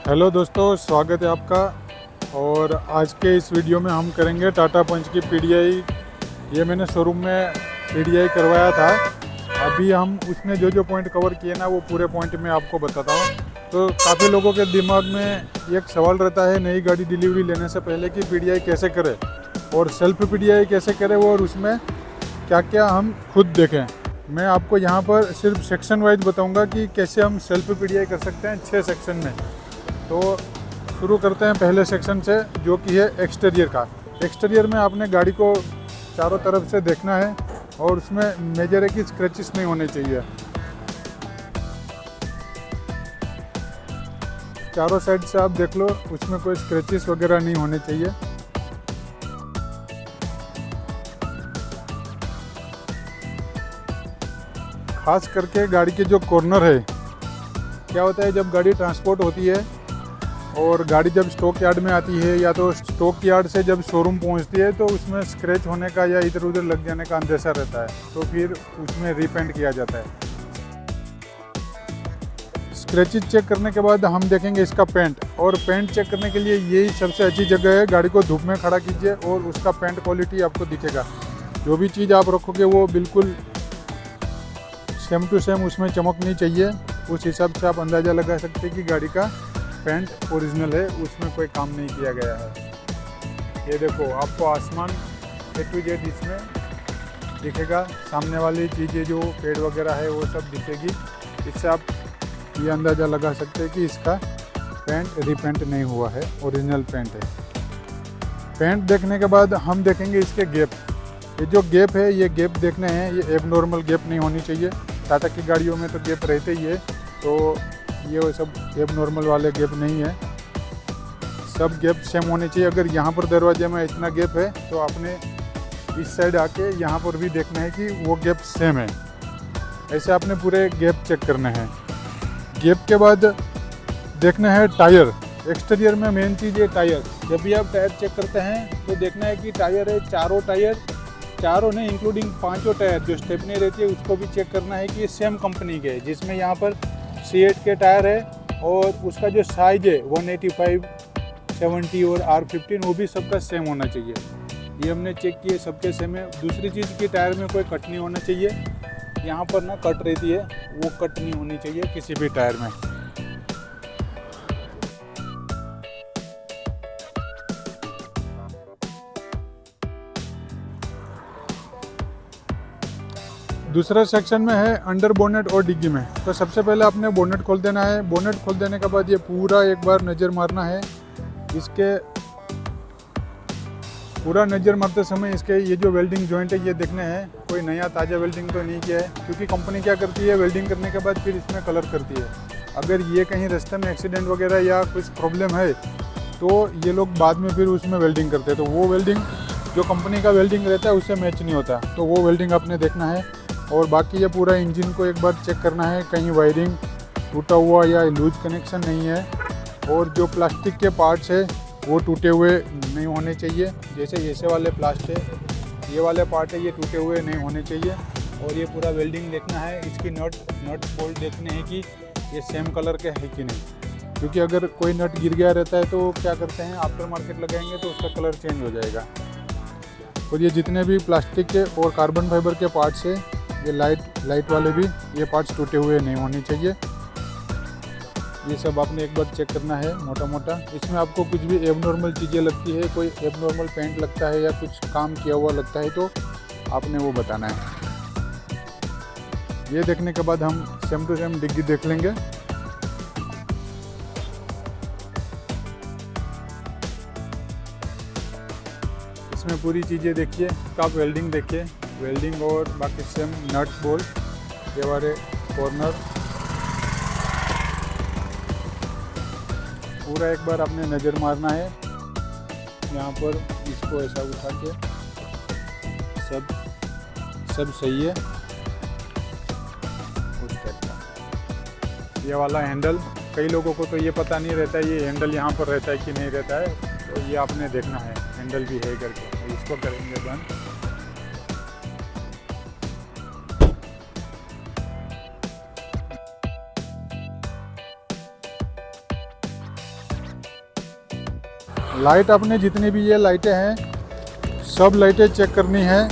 Hello दोस्तों, स्वागत है आपका। और आज के इस वीडियो में हम करेंगे टाटा पंच की पीडीआई। ये मैंने शोरूम में पीडीआई करवाया था। अभी हम उसमें जो जो पॉइंट कवर किए ना, वो पूरे पॉइंट में आपको बताता हूँ। तो काफ़ी लोगों के दिमाग में एक सवाल रहता है नई गाड़ी डिलीवरी लेने से पहले कि पीडीआई कैसे करें और सेल्फ पीडीआई कैसे करें, और उसमें क्या क्या हम खुद देखें। मैं आपको यहाँ पर सिर्फ सेक्शन वाइज बताऊँगा कि कैसे हम सेल्फ पीडीआई कर सकते हैं 6 सेक्शन में। तो शुरू करते हैं पहले सेक्शन से, जो कि है एक्सटीरियर का। एक्सटीरियर में आपने गाड़ी को चारों तरफ से देखना है और उसमें मेजर है कि स्क्रैचेस नहीं होने चाहिए। चारों साइड से आप देख लो, उसमें कोई स्क्रैचेस वगैरह नहीं होने चाहिए। खास करके गाड़ी के जो कॉर्नर है, क्या होता है जब गाड़ी ट्रांसपोर्ट होती है और गाड़ी जब स्टॉक यार्ड में आती है या तो स्टॉक यार्ड से जब शोरूम पहुंचती है, तो उसमें स्क्रैच होने का या इधर उधर लग जाने का अंदेशा रहता है, तो फिर उसमें रीपेंट किया जाता है। स्क्रैचेस चेक करने के बाद हम देखेंगे इसका पेंट, और पेंट चेक करने के लिए यही सबसे अच्छी जगह है। गाड़ी को धूप में खड़ा कीजिए और उसका पेंट क्वालिटी आपको दिखेगा। जो भी चीज़ आप रखोगे वो बिल्कुल सेम टू सेम उसमें चमकनी चाहिए। उस हिसाब से आप अंदाज़ा लगा सकते हैं कि गाड़ी का पेंट ओरिजिनल है, उसमें कोई काम नहीं किया गया है। ये देखो, आपको आसमान ए टू जेड इसमें दिखेगा। सामने वाली चीज़ें जो पेड़ वगैरह है वो सब दिखेगी। इससे आप ये अंदाज़ा लगा सकते हैं कि इसका पेंट रीपेंट नहीं हुआ है, ओरिजिनल पेंट है। पेंट देखने के बाद हम देखेंगे इसके गैप। ये जो गैप है, ये गैप देखने हैं, ये एबनॉर्मल गैप नहीं होनी चाहिए। टाटा की गाड़ियों में तो गैप रहते ही है, तो ये वो सब एबनॉर्मल वाले गैप नहीं है। सब गैप सेम होने चाहिए। अगर यहाँ पर दरवाजे में इतना गैप है, तो आपने इस साइड आके यहाँ पर भी देखना है कि वो गैप सेम है। ऐसे आपने पूरे गैप चेक करने हैं। गैप के बाद देखना है टायर। एक्सटीरियर में मेन चीज़ है टायर। जब भी आप टायर चेक करते हैं तो देखना है कि टायर है, चारों टायर, चारों नहीं इंक्लूडिंग पांचों टायर जो स्टेपनी रहती है, उसको भी चेक करना है कि ये सेम कंपनी के है। जिसमें यहाँ पर C8 के टायर है और उसका जो साइज़ है 185, 70 और R15, वो भी सबका सेम होना चाहिए। ये हमने चेक किए, सबके सेम है। दूसरी चीज़ कि टायर में कोई कट नहीं होना चाहिए। यहाँ पर ना कट रहती है, वो कट नहीं होनी चाहिए किसी भी टायर में। दूसरा सेक्शन में है अंडर बोनेट और डिग्गी में। तो सबसे पहले आपने बोनेट खोल देना है। बोनेट खोल देने के बाद ये पूरा एक बार नज़र मारना है। इसके पूरा नज़र मारते समय इसके ये जो वेल्डिंग जॉइंट है, ये देखने हैं कोई नया ताज़ा वेल्डिंग तो नहीं किया है। क्योंकि कंपनी क्या करती है, वेल्डिंग करने के बाद फिर इसमें कलर करती है। अगर ये कहीं रास्ते में एक्सीडेंट वगैरह या कुछ प्रॉब्लम है, तो ये लोग बाद में फिर उसमें वेल्डिंग करते हैं, तो वो वेल्डिंग जो कंपनी का वेल्डिंग रहता है उससे मैच नहीं होता। तो वो वेल्डिंग आपने देखना है। और बाकी ये पूरा इंजन को एक बार चेक करना है, कहीं वायरिंग टूटा हुआ या लूज कनेक्शन नहीं है। और जो प्लास्टिक के पार्ट्स है वो टूटे हुए नहीं होने चाहिए। जैसे ऐसे वाले प्लास्टिक, ये वाले पार्ट है, ये टूटे हुए नहीं होने चाहिए। और ये पूरा वेल्डिंग देखना है। इसकी नट बोल्ट देखने हैं कि ये सेम कलर के है कि नहीं। क्योंकि अगर कोई नट गिर गया रहता है तो क्या करते हैं, आफ्टर मार्केट लगाएंगे तो उसका कलर चेंज हो जाएगा। और ये जितने भी प्लास्टिक के और कार्बन फाइबर के पार्ट्स है, ये लाइट वाले भी, ये पार्ट्स टूटे हुए नहीं होने चाहिए। ये सब आपने एक बार चेक करना है मोटा मोटा। इसमें आपको कुछ भी एबनॉर्मल चीज़ें लगती है, कोई एबनॉर्मल पेंट लगता है या कुछ काम किया हुआ लगता है, तो आपने वो बताना है। ये देखने के बाद हम सेम टू सेम डिग्गी देख लेंगे। इसमें पूरी चीज़ें देखिए, आप वेल्डिंग देखिए, वेल्डिंग और बाकी सेम नट बोल्ट, ये वाले कॉर्नर पूरा एक बार आपने नज़र मारना है। यहाँ पर इसको ऐसा उठा के सब सही है। उस टाइप का ये वाला हैंडल, कई लोगों को तो ये पता नहीं रहता है ये हैंडल यहाँ पर रहता है कि नहीं रहता है, तो ये आपने देखना है हैंडल भी है करके। इसको करेंगे बंद। लाइट अपने जितनी भी ये लाइटें हैं सब लाइटें चेक करनी है,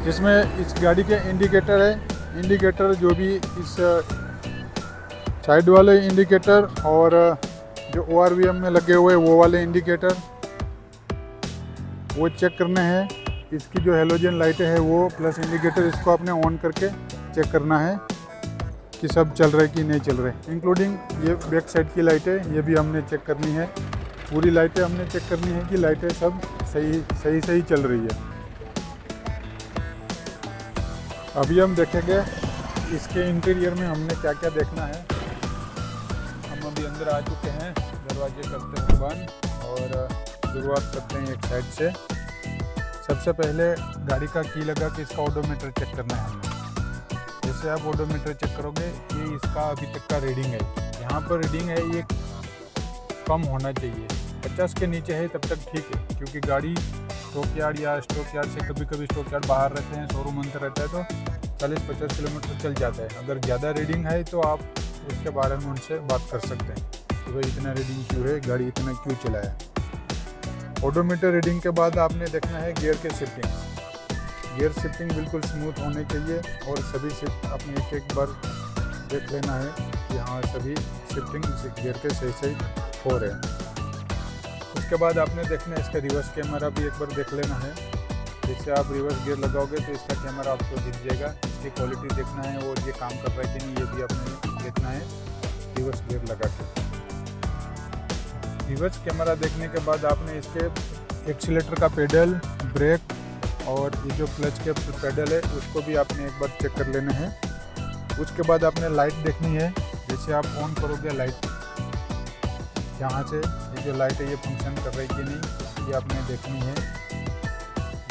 जिसमें इस गाड़ी के इंडिकेटर है, इंडिकेटर जो भी इस साइड वाले इंडिकेटर और जो ORVM में लगे हुए वो वाले इंडिकेटर वो चेक करने हैं। इसकी जो हेलोजन लाइटें हैं वो प्लस इंडिकेटर, इसको आपने ऑन करके चेक करना है कि सब चल रहे कि नहीं चल रहे। इंक्लूडिंग ये बैक साइड की लाइटें ये भी हमने चेक करनी है, पूरी लाइटें हमने चेक करनी है कि लाइटें सब सही चल रही है। अभी हम देखेंगे इसके इंटीरियर में हमने क्या क्या देखना है। हम अभी अंदर आ चुके हैं, दरवाजे करते हैं बंद और शुरुआत करते हैं एक साइड से। सबसे पहले गाड़ी का की लगा कि इसका ओडोमीटर चेक करना है हमें। जैसे आप ओडोमीटर चेक करोगे ये इसका अभी तक का रीडिंग है, यहाँ पर रीडिंग है ये कम होना चाहिए, 50 के नीचे है तब तक ठीक है, क्योंकि गाड़ी स्टॉक यार्ड या स्टॉक यार्ड से कभी स्टॉक यार्ड बाहर रहते हैं, शोरूम अंदर रहता है तो 40-50 किलोमीटर चल जाता है। अगर ज़्यादा रीडिंग है तो आप उसके बारे में उनसे बात कर सकते हैं कि भाई इतना रीडिंग क्यों है, गाड़ी इतना क्यों चलाया। ओडोमीटर रीडिंग के बाद आपने देखना है गियर के शिफ्टिंग। गियर शिफ्टिंग बिल्कुल स्मूथ होने चाहिए और सभी शिफ्ट आपने एक बार देख लेना है कि हाँ सभी शिफ्टिंग गियर के सही हो रहे हैं। उसके बाद आपने देखना है इसका रिवर्स कैमरा भी एक बार देख लेना है। जैसे आप रिवर्स गियर लगाओगे तो इसका कैमरा आपको दिख जाएगा, इसकी क्वालिटी देखना है और ये काम कर रहा है कि नहीं ये भी आपने देखना है रिवर्स गियर लगा के। रिवर्स कैमरा देखने के बाद आपने इसके एक्सीलेटर का पेडल, ब्रेक और ये जो क्लच के पेडल है उसको भी आपने एक बार चेक कर लेना है। उसके बाद आपने लाइट देखनी है। जैसे आप ऑन करोगे लाइट, यहाँ से ये जो लाइट है ये फंक्शन कर रही है कि नहीं ये आपने देखनी है,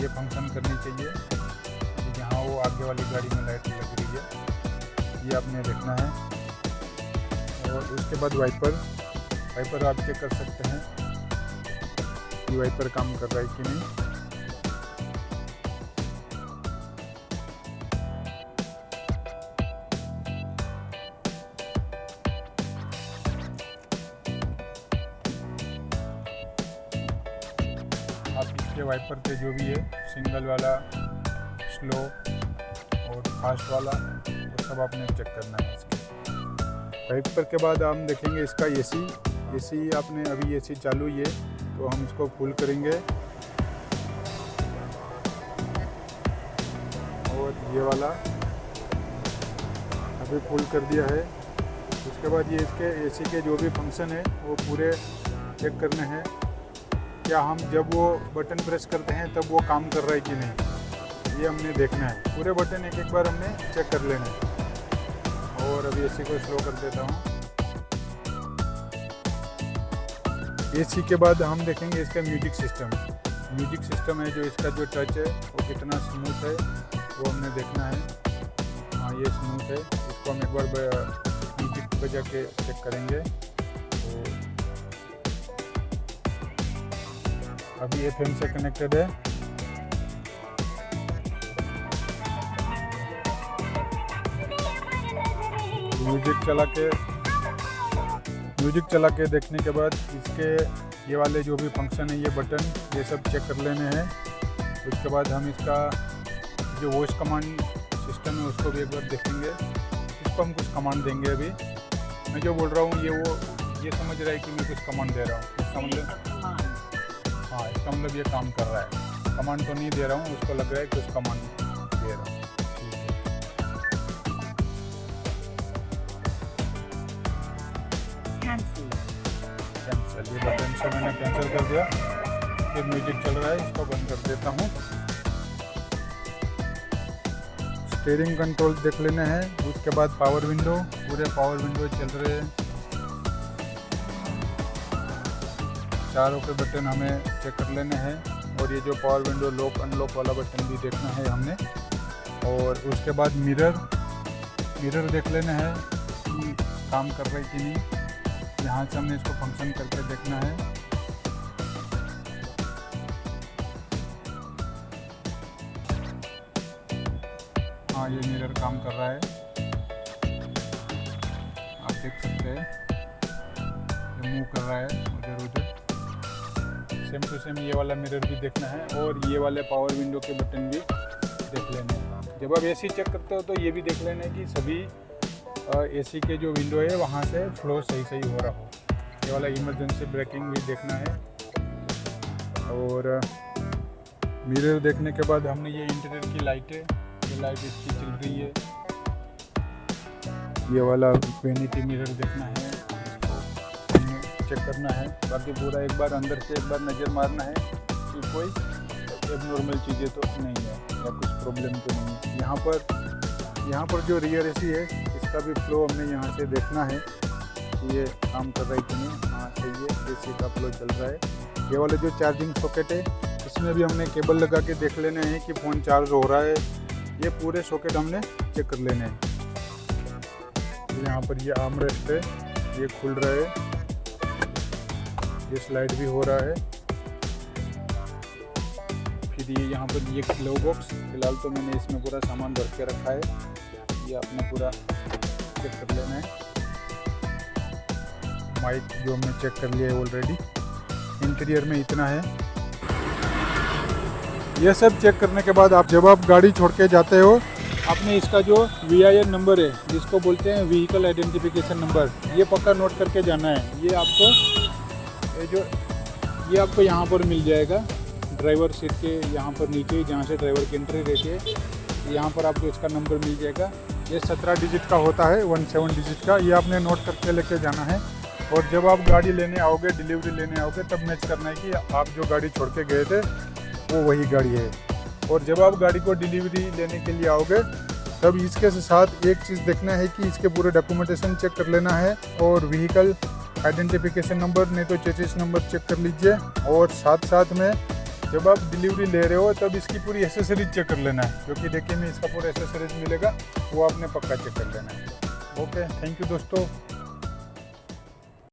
ये फंक्शन करनी चाहिए। जहाँ वो आगे वाली गाड़ी में लाइट लग रही है ये आपने देखना है। और उसके बाद वाइपर आप चेक कर सकते हैं कि वाइपर काम कर रहा है कि नहीं। आप इसके वाइपर के जो भी है सिंगल वाला, स्लो और फास्ट वाला वो सब आपने चेक करना है इसके। वाइपर के बाद हम देखेंगे इसका एसी आपने अभी एसी चालू ही है तो हम इसको फुल करेंगे और ये वाला अभी फुल कर दिया है। उसके बाद ये इसके एसी के जो भी फंक्शन है वो पूरे चेक करने हैं, क्या हम जब वो बटन प्रेस करते हैं तब वो काम कर रहा है कि नहीं, ये हमने देखना है। पूरे बटन एक बार हमने चेक कर लेना है। और अभी एसी को स्लो कर देता हूँ। एसी के बाद हम देखेंगे इसका म्यूजिक सिस्टम है, जो इसका जो टच है वो कितना स्मूथ है वो हमने देखना है। हाँ ये स्मूथ है, इसको हम एक बार म्यूजिक बजा के चेक करेंगे। तो अभी FM से कनेक्टेड है। म्यूजिक चला के देखने के बाद इसके ये वाले जो भी फंक्शन है ये बटन ये सब चेक कर लेने हैं। उसके बाद हम इसका जो वॉइस कमांड सिस्टम है उसको भी एक बार देखेंगे। इसको हम कुछ कमांड देंगे। अभी मैं जो बोल रहा हूँ ये समझ रहा है कि मैं कुछ कमांड दे रहा हूँ, इसका मतलब ये काम कर रहा है। कमांड तो नहीं दे रहा हूँ, उसको लग रहा है कि कुछ कमांड दे रहा हूँ। कैंसिल, ये बटन से मैंने कैंसिल कर दिया। फिर म्यूजिक चल रहा है, इसको बंद कर देता हूँ। स्टीयरिंग कंट्रोल देख लेने हैं। उसके बाद पावर विंडो, पूरे पावर विंडो चल रहे हैं। चारों के बटन हमें चेक कर लेने हैं। और ये जो पावर विंडो लॉक अनलॉक वाला बटन भी देखना है हमने। और उसके बाद मिरर देख लेना है कि काम कर रहा है कि नहीं। यहाँ से हमने इसको फंक्शन करके देखना है। हाँ ये मिरर काम कर रहा है, आप देख सकते हैं। ये मूव कर रहा है उधर उधर। सेम टू सेम ये वाला मिरर भी देखना है और ये वाले पावर विंडो के बटन भी देख लेने हैं। जब आप एसी चेक करते हो तो ये भी देख लेना है कि सभी एसी के जो विंडो है वहाँ से फ्लो सही हो रहा हो। ये वाला इमरजेंसी ब्रेकिंग भी देखना है। और मिरर देखने के बाद हमने ये इंटीरियर की लाइट है, ये लाइट इसकी चल रही है। ये वाला वेनिटी मिरर देखना है, चेक करना है। बाकी पूरा एक बार अंदर से एक बार नज़र मारना है कि कोई एबनॉर्मल चीज़ें तो नहीं है या कुछ प्रॉब्लम तो नहीं है। यहाँ पर जो रियर एसी है इसका भी फ्लो हमने यहाँ से देखना है कि ये काम कर रहा है कि नहीं। हाँ सही है, एसी का फ्लो चल रहा है। ये वाले जो चार्जिंग सॉकेट है इसमें भी हमने केबल लगा के देख लेना है कि फ़ोन चार्ज हो रहा है। ये पूरे सॉकेट हमने चेक कर लेने हैं। यहाँ पर ये आर्म रेस्ट है, ये खुल रहा है, ये स्लाइड भी हो रहा है। फिर ये यहाँ पर ये ग्लव बॉक्स, फिलहाल तो मैंने इसमें पूरा सामान भर के रखा है, ये अपने पूरा चेक कर लेना है। माइक जो हमने चेक कर लिया है ऑलरेडी। इंटीरियर में इतना है। ये सब चेक करने के बाद जब आप गाड़ी छोड़ के जाते हो, आपने इसका जो VIN नंबर है जिसको बोलते हैं व्हीकल आइडेंटिफिकेशन नंबर, ये पक्का नोट करके जाना है। ये आपको यहाँ पर मिल जाएगा ड्राइवर सीट के यहाँ पर नीचे, जहाँ से ड्राइवर की एंट्री रहती है, यहाँ पर आपको इसका नंबर मिल जाएगा। ये 17 डिजिट का होता है, 17 डिजिट का। ये आपने नोट करके लेके जाना है। और जब आप गाड़ी लेने आओगे, डिलीवरी लेने आओगे, तब मैच करना है कि आप जो गाड़ी छोड़ के गए थे वो वही गाड़ी है। और जब आप गाड़ी को डिलीवरी लेने के लिए आओगे तब इसके साथ एक चीज़ देखना है कि इसके पूरे डॉक्यूमेंटेशन चेक कर लेना है और व्हीकल आइडेंटिफिकेशन नंबर नहीं तो चेसिस नंबर चेक कर लीजिए। और साथ में जब आप डिलीवरी ले रहे हो तब इसकी पूरी एसेसरीज चेक कर लेना है, क्योंकि देखिए में इसका पूरा एसेसरीज मिलेगा, वो आपने पक्का चेक कर लेना है। ओके, थैंक यू दोस्तों।